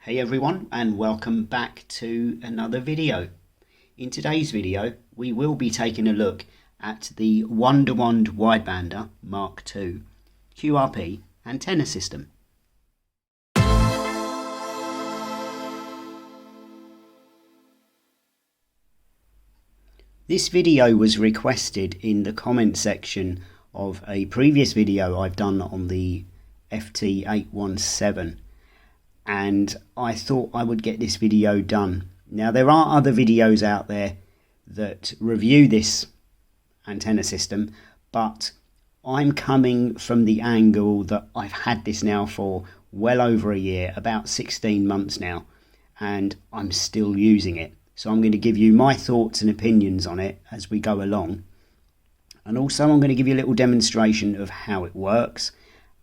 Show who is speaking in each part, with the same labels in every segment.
Speaker 1: Hey everyone, and welcome back to another video. In today's video we will be taking a look at the Wonderwand Widebander Mark II QRP antenna system. This video was requested in the comment section of a previous video I've done on the FT817, and I thought I would get this video done. Now there are other videos out there that review this antenna system, but I'm coming from the angle that I've had this now for well over a year, about 16 months now, and I'm still using it. So I'm going to give you my thoughts and opinions on it as we go along. And also I'm going to give you a little demonstration of how it works,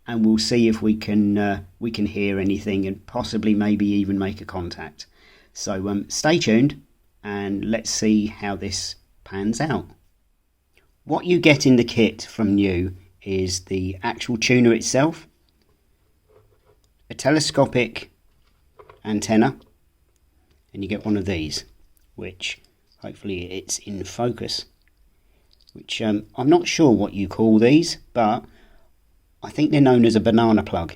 Speaker 1: and we'll see if we can hear anything and possibly maybe even make a contact. So stay tuned and let's see how this pans out. What you get in the kit from new is the actual tuner itself, a telescopic antenna, and you get one of these, which hopefully it's in focus, which I'm not sure what you call these, but I think they're known as a banana plug,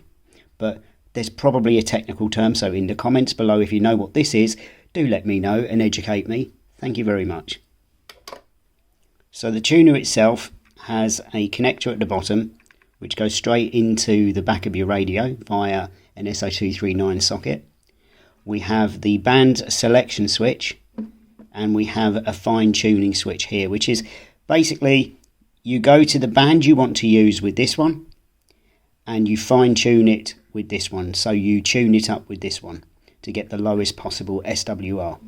Speaker 1: but there's probably a technical term, so in the comments below if you know what this is, do let me know and educate me. Thank you very much. So the tuner itself has a connector at the bottom which goes straight into the back of your radio via an SO239 socket. We have the band selection switch, and we have a fine tuning switch here, which is basically you go to the band you want to use with this one and you fine tune it with this one. So you tune it up with this one to get the lowest possible SWR.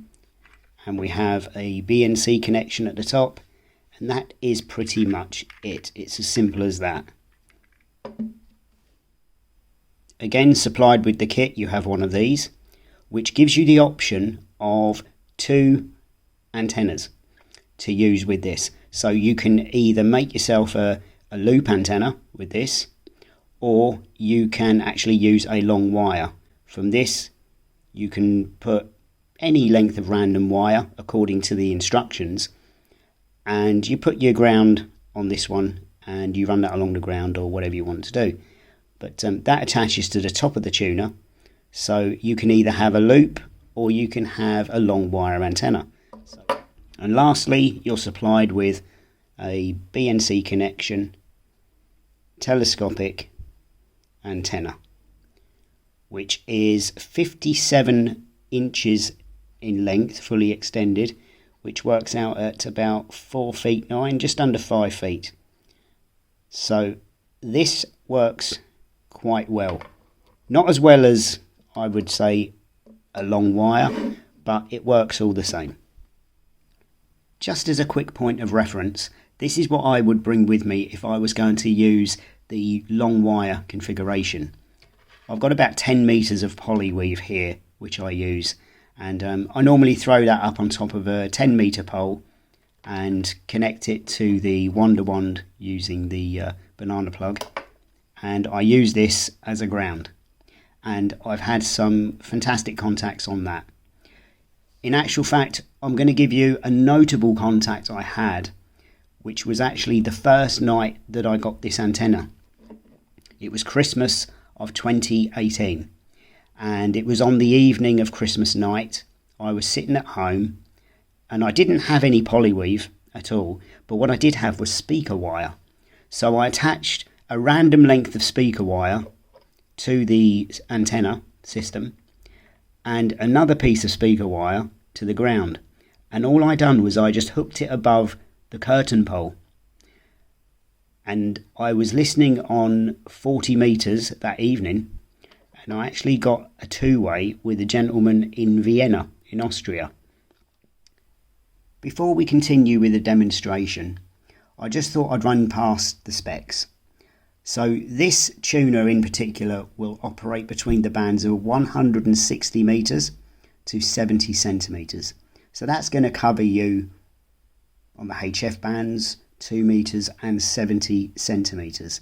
Speaker 1: And we have a BNC connection at the top, and that is pretty much it. It's as simple as that. Again, supplied with the kit, you have one of these, which gives you the option of two antennas to use with this. So you can either make yourself a loop antenna with this, or you can actually use a long wire. From this you can put any length of random wire according to the instructions, and you put your ground on this one and you run that along the ground or whatever you want to do. But that attaches to the top of the tuner, so you can either have a loop or you can have a long wire antenna. And lastly, you're supplied with a BNC connection telescopic antenna, which is 57 inches in length, fully extended, which works out at about 4 feet 9, just under 5 feet. So this works quite well. Not as well as I would say a long wire, but it works all the same. Just as a quick point of reference, this is what I would bring with me if I was going to use the long wire configuration. I've got about 10 meters of poly weave here, which I use, and I normally throw that up on top of a 10 meter pole and connect it to the Wonderwand using the banana plug, and I use this as a ground, and I've had some fantastic contacts on that. In actual fact, I'm going to give you a notable contact I had, which was actually the first night that I got this antenna. It was Christmas of 2018, and it was on the evening of Christmas night. I was sitting at home and I didn't have any polyweave at all, but what I did have was speaker wire. So I attached a random length of speaker wire to the antenna system and another piece of speaker wire to the ground, and all I done was I just hooked it above the curtain pole, and I was listening on 40 meters that evening, and I actually got a two-way with a gentleman in Vienna in Austria. Before we continue with the demonstration, I just thought I'd run past the specs. So this tuner in particular will operate between the bands of 160 meters to 70 centimeters. So that's going to cover you on the HF bands, 2 meters and 70 centimeters.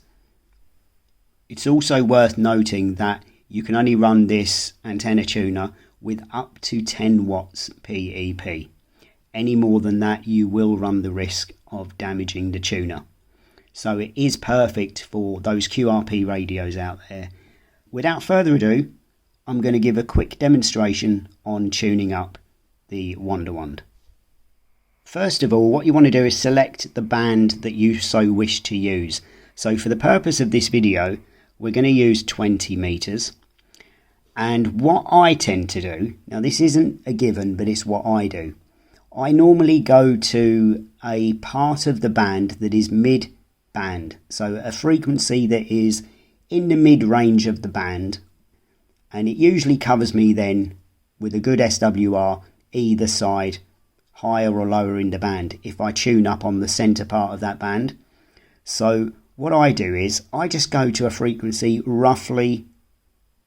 Speaker 1: It's also worth noting that you can only run this antenna tuner with up to 10 watts PEP. Any more than that, you will run the risk of damaging the tuner. So it is perfect for those QRP radios out there. Without further ado, I'm going to give a quick demonstration on tuning up the Wonderwand. First of all, what you want to do is select the band that you so wish to use. So for the purpose of this video, we're going to use 20 meters. And what I tend to do, now this isn't a given, but it's what I do. I normally go to a part of the band that is mid-band. So a frequency that is in the mid-range of the band. And it usually covers me then with a good SWR either side, higher or lower in the band, if I tune up on the centre part of that band. So what I do is I just go to a frequency roughly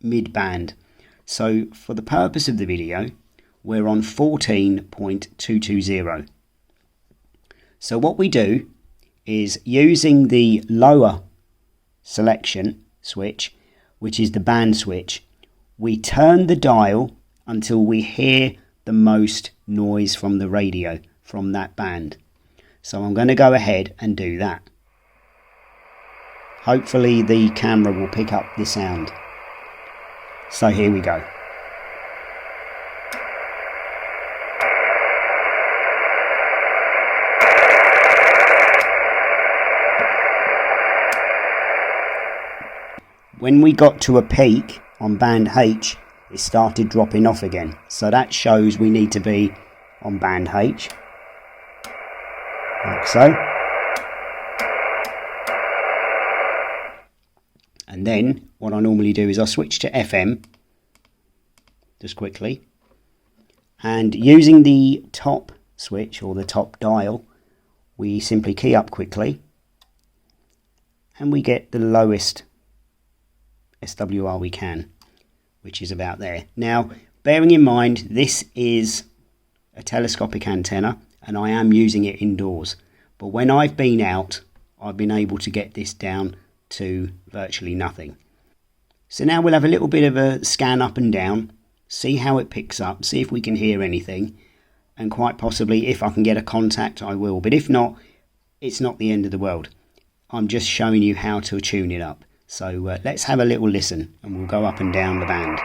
Speaker 1: mid-band. So for the purpose of the video, we're on 14.220. So what we do is, using the lower selection switch, which is the band switch, we turn the dial until we hear the most noise from the radio from that band. So I'm going to go ahead and do that. Hopefully the camera will pick up the sound. So here we go. When we got to a peak on band H, it started dropping off again. So that shows we need to be on band H, like so. And then what I normally do is I switch to FM, just quickly. And using the top switch or the top dial, we simply key up quickly. And we get the lowest SWR we can, which is about there. Now, bearing in mind, this is a telescopic antenna and I am using it indoors. But when I've been out, I've been able to get this down to virtually nothing. So now we'll have a little bit of a scan up and down, see how it picks up, see if we can hear anything, and quite possibly if I can get a contact I will, but if not, it's not the end of the world. I'm just showing you how to tune it up. So let's have a little listen and we'll go up and down the band.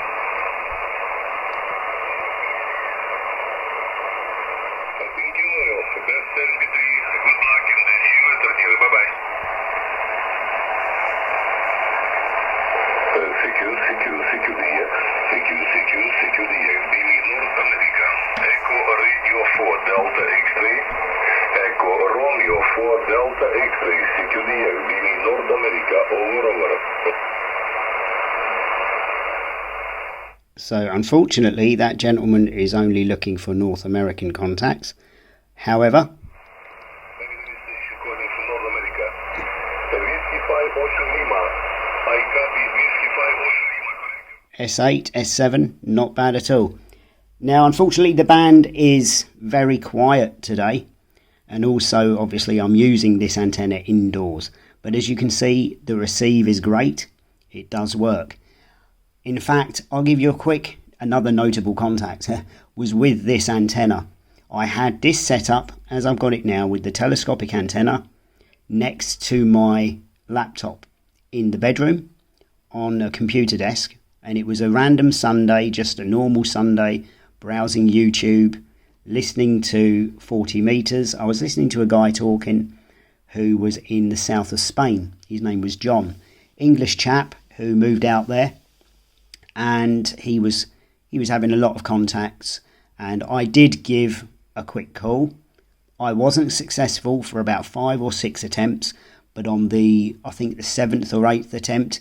Speaker 1: So unfortunately that gentleman is only looking for North American contacts. However, S8, S7, not bad at all. Now unfortunately the band is very quiet today, and also obviously I'm using this antenna indoors, but as you can see the receive is great, it does work. In fact, I'll give you another notable contact was with this antenna. I had this set up as I've got it now with the telescopic antenna next to my laptop in the bedroom on a computer desk, and it was a random Sunday, just a normal Sunday, browsing YouTube, listening to 40 meters. I was listening to a guy talking who was in the south of Spain. His name was John, English chap who moved out there. And he was having a lot of contacts, and I did give a quick call. I wasn't successful for about 5 or 6 attempts, but on I think the 7th or 8th attempt,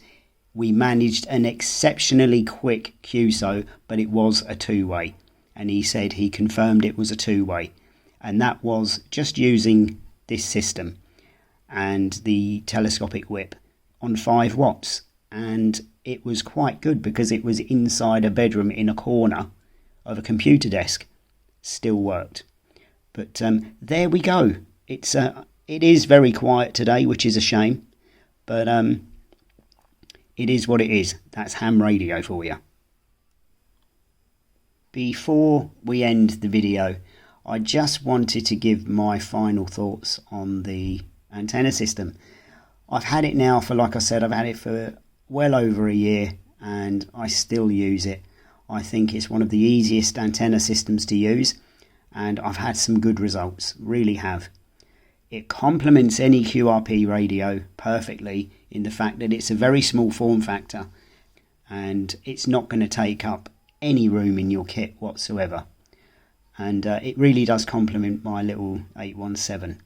Speaker 1: we managed an exceptionally quick QSO, but it was a two-way. And he said he confirmed it was a two-way. And that was just using this system and the telescopic whip on 5 watts. And it was quite good because it was inside a bedroom in a corner of a computer desk. Still worked. But there we go. It is very quiet today, which is a shame. But it is what it is. That's ham radio for you. Before we end the video, I just wanted to give my final thoughts on the antenna system. I've had it now for, like I said, I've had it for well over a year and I still use it. I think it's one of the easiest antenna systems to use and I've had some good results, really have. It complements any QRP radio perfectly in the fact that it's a very small form factor and it's not going to take up any room in your kit whatsoever. And it really does complement my little 817.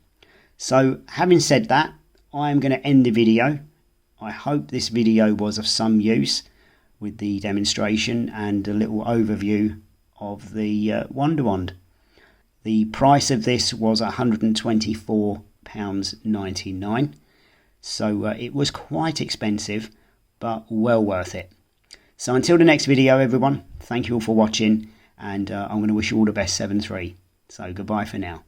Speaker 1: So having said that, I am going to end the video. I hope this video was of some use with the demonstration and a little overview of the Wonderwand. The price of this was £124.99, so it was quite expensive, but well worth it. So until the next video, everyone, thank you all for watching, and I'm going to wish you all the best 7-3. So goodbye for now.